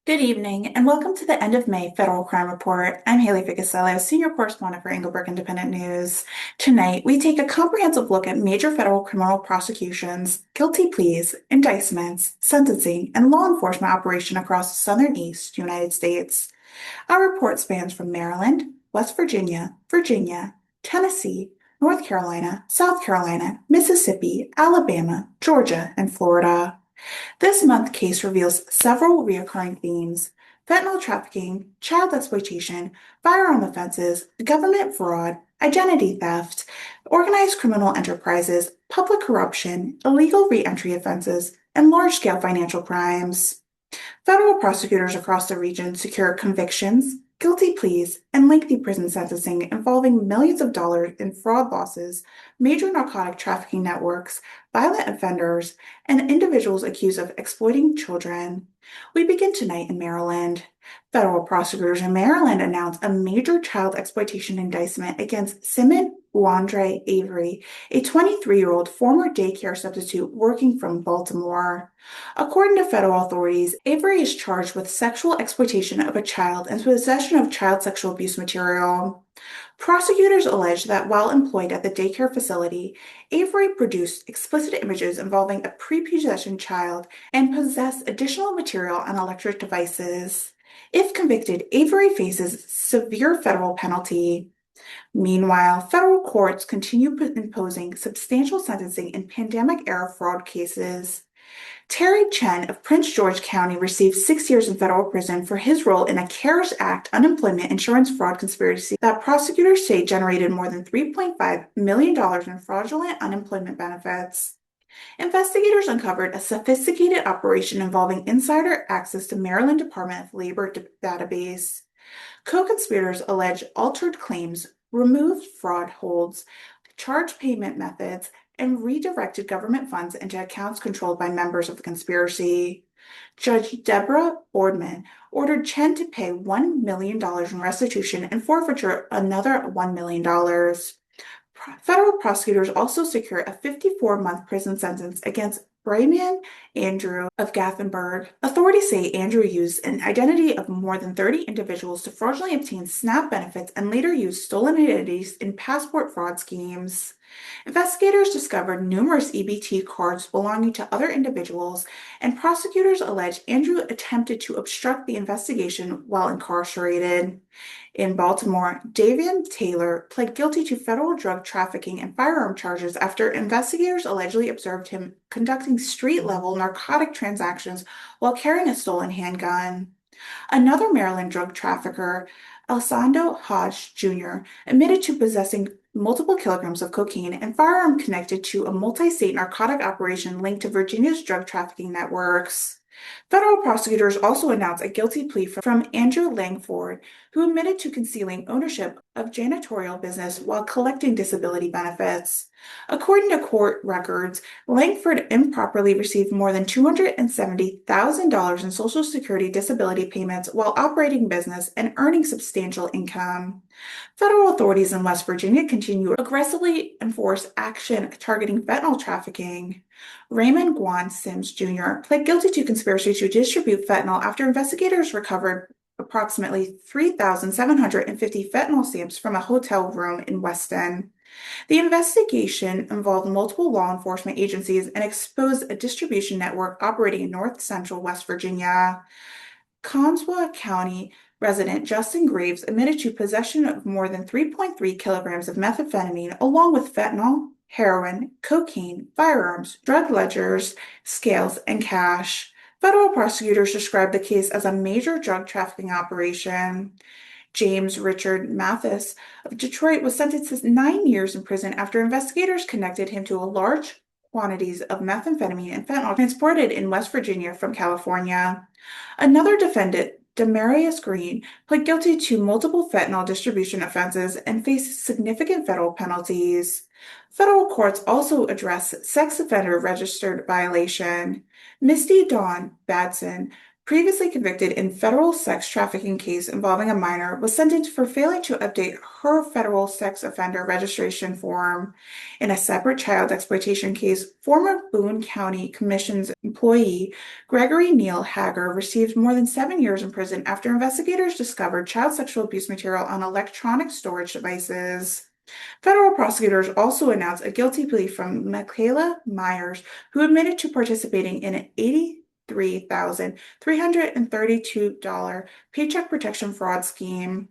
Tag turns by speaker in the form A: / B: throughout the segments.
A: Good evening, and welcome to the end of May Federal Crime Report. I'm Haylee Ficuciello, Senior Correspondent for Englebrook Independent News. Tonight, we take a comprehensive look at major federal criminal prosecutions, guilty pleas, indictments, sentencing, and law enforcement operation across the southern east United States. Our report spans from Maryland, West Virginia, Virginia, Tennessee, North Carolina, South Carolina, Mississippi, Alabama, Georgia, and Florida. This month case reveals several recurring themes: fentanyl trafficking, child exploitation, firearm offenses, government fraud, identity theft, organized criminal enterprises, public corruption, illegal reentry offenses, and large-scale financial crimes. Federal prosecutors across the region secure convictions, guilty pleas, and lengthy prison sentencing involving millions of dollars in fraud losses, major narcotic trafficking networks, violent offenders, and individuals accused of exploiting children. We begin tonight in Maryland. Federal prosecutors in Maryland announced a major child exploitation indictment against Simon Wandre Avery, a 23-year-old former daycare substitute working from Baltimore. According to federal authorities, Avery is charged with sexual exploitation of a child and possession of child sexual abuse material. Prosecutors allege that while employed at the daycare facility, Avery produced explicit images involving a prepubescent child and possessed additional material on electric devices. If convicted, Avery faces severe federal penalty. Meanwhile, federal courts continue imposing substantial sentencing in pandemic-era fraud cases. Terry Chen of Prince George County received 6 years in federal prison for his role in a CARES Act unemployment insurance fraud conspiracy that prosecutors say generated more than $3.5 million in fraudulent unemployment benefits. Investigators uncovered a sophisticated operation involving insider access to Maryland Department of Labor database. Co-conspirators allege altered claims, removed fraud holds, charged payment methods, and redirected government funds into accounts controlled by members of the conspiracy. Judge Deborah Boardman ordered Chen to pay $1 million in restitution and forfeiture another $1 million. Federal prosecutors also secured a 54-month prison sentence against Brayman Andrew of Gothenburg. Authorities say Andrew used an identity of more than 30 individuals to fraudulently obtain SNAP benefits and later used stolen identities in passport fraud schemes. Investigators discovered numerous EBT cards belonging to other individuals, and prosecutors allege Andrew attempted to obstruct the investigation while incarcerated. In Baltimore, Davian Taylor pled guilty to federal drug trafficking and firearm charges after investigators allegedly observed him conducting street-level narcotic transactions while carrying a stolen handgun. Another Maryland drug trafficker, Alessandro Hodge Jr., admitted to possessing multiple kilograms of cocaine and firearm connected to a multi-state narcotic operation linked to Virginia's drug trafficking networks. Federal prosecutors also announced a guilty plea from Andrew Langford, who admitted to concealing ownership of janitorial business while collecting disability benefits. According to court records, Langford improperly received more than $270,000 in Social Security disability payments while operating business and earning substantial income. Federal authorities in West Virginia continue to aggressively enforce action targeting fentanyl trafficking. Raymond Guan Sims Jr. pled guilty to conspiracy to distribute fentanyl after investigators recovered approximately 3,750 fentanyl stamps from a hotel room in Weston. The investigation involved multiple law enforcement agencies and exposed a distribution network operating in north central West Virginia. Conswa County resident Justin Graves admitted to possession of more than 3.3 kilograms of methamphetamine along with fentanyl, heroin, cocaine, firearms, drug ledgers, scales, and cash. Federal prosecutors described the case as a major drug trafficking operation. James Richard Mathis of Detroit was sentenced to 9 years in prison after investigators connected him to large quantities of methamphetamine and fentanyl transported in West Virginia from California. Another defendant, Demarius Green, pled guilty to multiple fentanyl distribution offenses and faced significant federal penalties. Federal courts also address sex offender registered violation. Misty Dawn Badson, previously convicted in federal sex trafficking case involving a minor, was sentenced for failing to update her federal sex offender registration form. In a separate child exploitation case, former Boone County Commission's employee Gregory Neil Hager received more than 7 years in prison after investigators discovered child sexual abuse material on electronic storage devices. Federal prosecutors also announced a guilty plea from Michaela Myers, who admitted to participating in an $83,332 paycheck protection fraud scheme.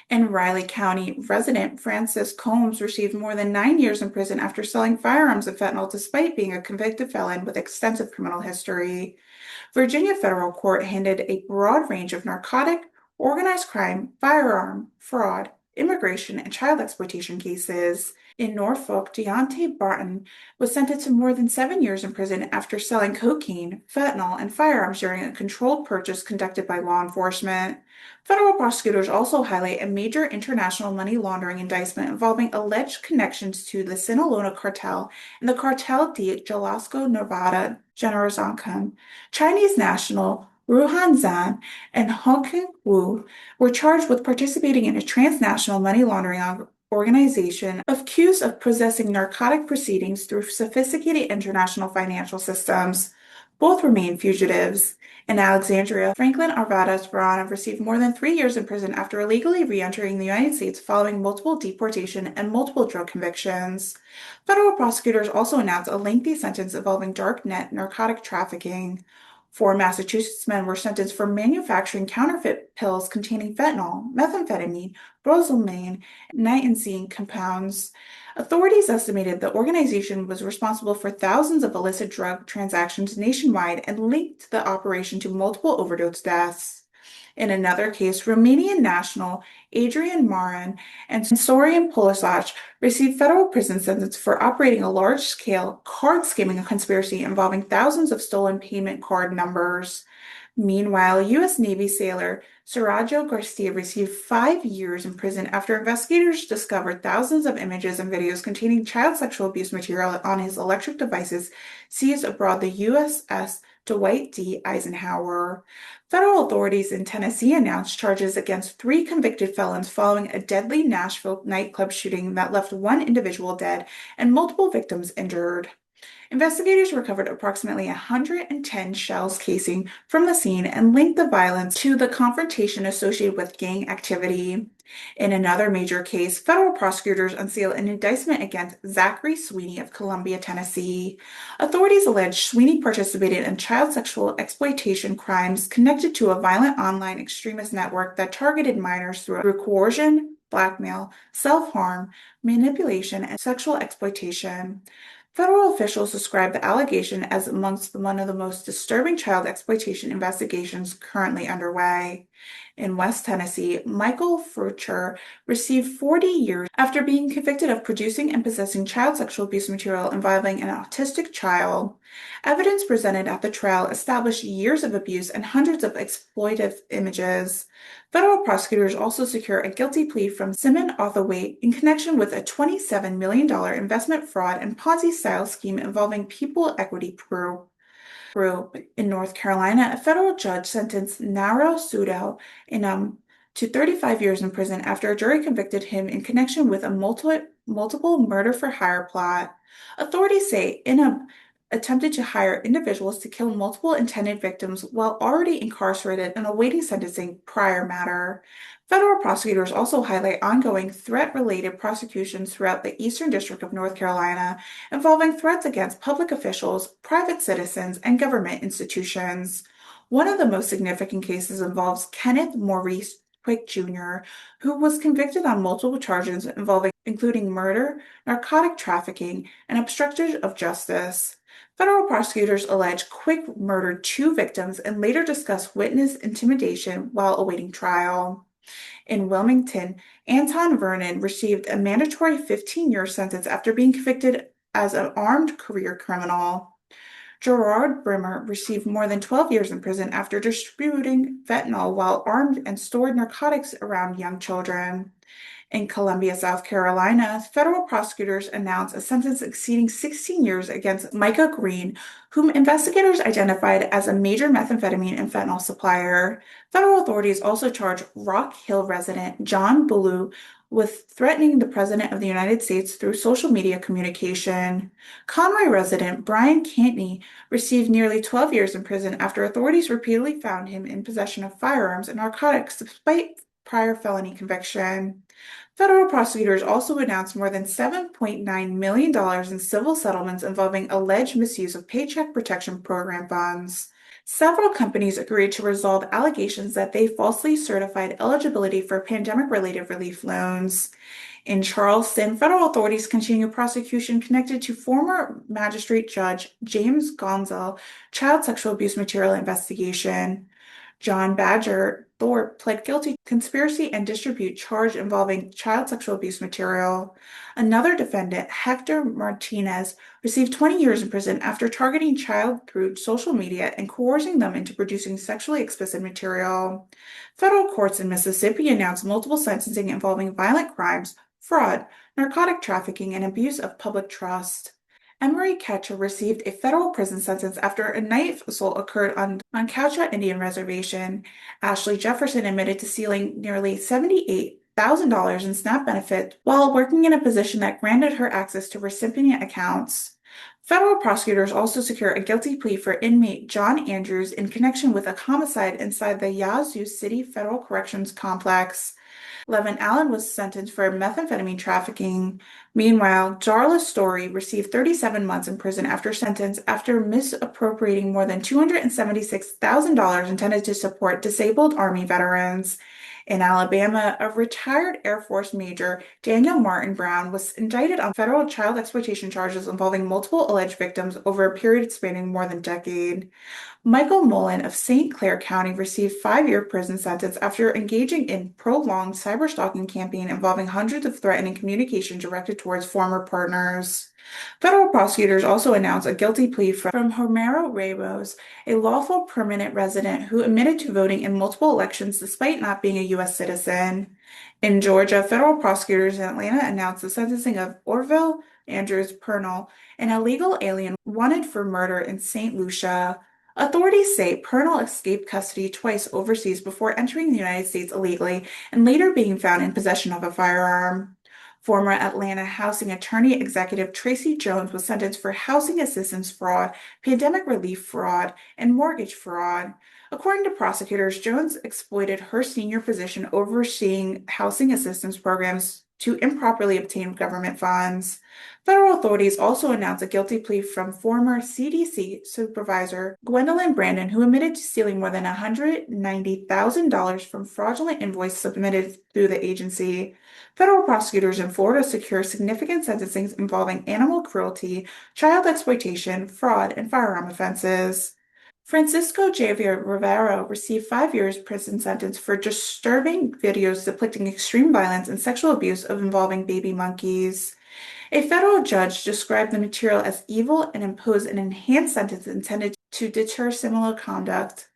A: In Riley County, resident Francis Combs received more than 9 years in prison after selling firearms and fentanyl despite being a convicted felon with extensive criminal history. Virginia federal court handed a broad range of narcotic, organized crime, firearm, fraud, immigration, and child exploitation cases. In Norfolk, Deontay Barton was sentenced to more than 7 years in prison after selling cocaine, fentanyl, and firearms during a controlled purchase conducted by law enforcement. Federal prosecutors also highlight a major international money laundering indictment involving alleged connections to the Sinaloa cartel and the Cartel de Jalisco Nevada Generación. Chinese national Ruhan Zhan and Hongkong Wu were charged with participating in a transnational money laundering organization accused of possessing narcotic proceedings through sophisticated international financial systems. Both remain fugitives. In Alexandria, Franklin Arvadas Varana received more than 3 years in prison after illegally re-entering the United States following multiple deportation and multiple drug convictions. Federal prosecutors also announced a lengthy sentence involving darknet narcotic trafficking. 4 Massachusetts men were sentenced for manufacturing counterfeit pills containing fentanyl, methamphetamine, bromolamine, and nitazene compounds. Authorities estimated the organization was responsible for thousands of illicit drug transactions nationwide and linked the operation to multiple overdose deaths. In another case, Romanian national Adrian Marin and Sorian Polisac received federal prison sentences for operating a large-scale card skimming conspiracy involving thousands of stolen payment card numbers. Meanwhile, U.S. Navy sailor Sergio Garcia received 5 years in prison after investigators discovered thousands of images and videos containing child sexual abuse material on his electric devices seized aboard the USS Dwight D. Eisenhower. Federal authorities in Tennessee announced charges against 3 convicted felons following a deadly Nashville nightclub shooting that left 1 individual dead and multiple victims injured. Investigators recovered approximately 110 shells casing from the scene and linked the violence to the confrontation associated with gang activity. In another major case, federal prosecutors unsealed an indictment against Zachary Sweeney of Columbia, Tennessee. Authorities allege Sweeney participated in child sexual exploitation crimes connected to a violent online extremist network that targeted minors through coercion, blackmail, self-harm, manipulation, and sexual exploitation. Federal officials describe the allegation as amongst one of the most disturbing child exploitation investigations currently underway. In West Tennessee, Michael Furcher received 40 years after being convicted of producing and possessing child sexual abuse material involving an autistic child. Evidence presented at the trial established years of abuse and hundreds of exploitive images. Federal prosecutors also secured a guilty plea from Simon Arthurwaite in connection with a $27 million investment fraud and Ponzi-style scheme involving People Equity Group. In North Carolina, a federal judge sentenced Naro Sudel to 35 years in prison after a jury convicted him in connection with a multiple murder-for-hire plot. Authorities say Inam attempted to hire individuals to kill multiple intended victims while already incarcerated and awaiting sentencing prior matter. Federal prosecutors also highlight ongoing threat-related prosecutions throughout the Eastern District of North Carolina involving threats against public officials, private citizens, and government institutions. One of the most significant cases involves Kenneth Maurice Quick Jr., who was convicted on multiple charges including murder, narcotic trafficking, and obstruction of justice. Federal prosecutors allege Quick murdered 2 victims and later discussed witness intimidation while awaiting trial. In Wilmington, Anton Vernon received a mandatory 15-year sentence after being convicted as an armed career criminal. Gerard Brimmer received more than 12 years in prison after distributing fentanyl while armed and stored narcotics around young children. In Columbia, South Carolina, federal prosecutors announced a sentence exceeding 16 years against Micah Green, whom investigators identified as a major methamphetamine and fentanyl supplier. Federal authorities also charged Rock Hill resident John Ballou with threatening the President of the United States through social media communication. Conroy resident Brian Cantney received nearly 12 years in prison after authorities repeatedly found him in possession of firearms and narcotics despite prior felony conviction. Federal prosecutors also announced more than $7.9 million in civil settlements involving alleged misuse of Paycheck Protection Program funds. Several companies agreed to resolve allegations that they falsely certified eligibility for pandemic-related relief loans. In Charleston, federal authorities continue prosecution connected to former magistrate judge James Gonzalez child sexual abuse material investigation. John Badger Thorpe pled guilty to conspiracy and distribute charge involving child sexual abuse material. Another defendant, Hector Martinez, received 20 years in prison after targeting child through social media and coercing them into producing sexually explicit material. Federal courts in Mississippi announced multiple sentencing involving violent crimes, fraud, narcotic trafficking, and abuse of public trust. Emery Ketcher received a federal prison sentence after a knife assault occurred on Cowcha Indian Reservation. Ashley Jefferson admitted to stealing nearly $78,000 in SNAP benefits while working in a position that granted her access to recipient accounts. Federal prosecutors also secured a guilty plea for inmate John Andrews in connection with a homicide inside the Yazoo City Federal Corrections Complex. Levin Allen was sentenced for methamphetamine trafficking. Meanwhile, Darla Story received 37 months in prison after misappropriating more than $276,000 intended to support disabled Army veterans. In Alabama, a retired Air Force Major, Daniel Martin Brown, was indicted on federal child exploitation charges involving multiple alleged victims over a period spanning more than a decade. Michael Mullen of St. Clair County received 5-year prison sentence after engaging in prolonged cyberstalking campaign involving hundreds of threatening communication directed towards former partners. Federal prosecutors also announced a guilty plea from Homero Ramos, a lawful permanent resident who admitted to voting in multiple elections despite not being a U.S. citizen. In Georgia, federal prosecutors in Atlanta announced the sentencing of Orville Andrews Purnell, an illegal alien wanted for murder in St. Lucia. Authorities say Purnell escaped custody twice overseas before entering the United States illegally and later being found in possession of a firearm. Former Atlanta housing attorney executive Tracy Jones was sentenced for housing assistance fraud, pandemic relief fraud, and mortgage fraud. According to prosecutors, Jones exploited her senior position overseeing housing assistance programs to improperly obtain government funds. Federal authorities also announced a guilty plea from former CDC supervisor Gwendolyn Brandon, who admitted to stealing more than $190,000 from fraudulent invoices submitted through the agency. Federal prosecutors in Florida secured significant sentencing involving animal cruelty, child exploitation, fraud, and firearm offenses. Francisco Javier Rivera received 5 years prison sentence for disturbing videos depicting extreme violence and sexual abuse involving baby monkeys. A federal judge described the material as evil and imposed an enhanced sentence intended to deter similar conduct.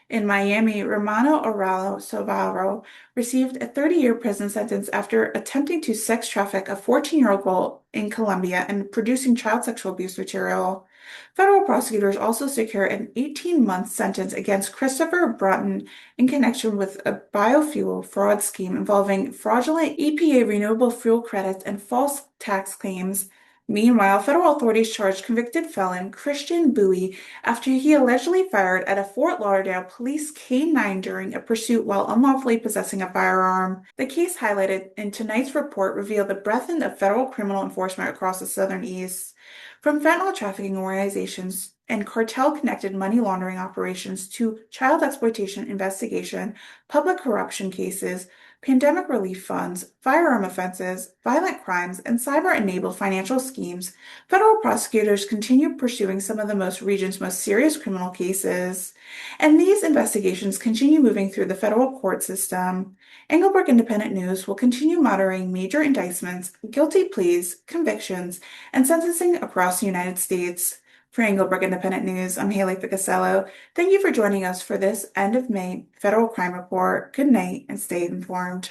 A: In Miami, Romano Aralo Salvaro received a 30-year prison sentence after attempting to sex traffic a 14-year-old girl in Colombia and producing child sexual abuse material. Federal prosecutors also secured an 18-month sentence against Christopher Broughton in connection with a biofuel fraud scheme involving fraudulent EPA renewable fuel credits and false tax claims. Meanwhile, federal authorities charged convicted felon Christian Bowie after he allegedly fired at a Fort Lauderdale police K-9 during a pursuit while unlawfully possessing a firearm. The case highlighted in tonight's report revealed the breadth of federal criminal enforcement across the Southern East. From fentanyl trafficking organizations and cartel-connected money laundering operations to child exploitation investigation, public corruption cases, pandemic relief funds, firearm offenses, violent crimes, and cyber-enabled financial schemes, federal prosecutors continue pursuing some of the region's most serious criminal cases. And these investigations continue moving through the federal court system. Anglebrook Independent News will continue monitoring major indictments, guilty pleas, convictions, and sentencing across the United States. For Englebrook Independent News, I'm Haylee Ficuciello. Thank you for joining us for this end of May Federal Crime Report. Good night and stay informed.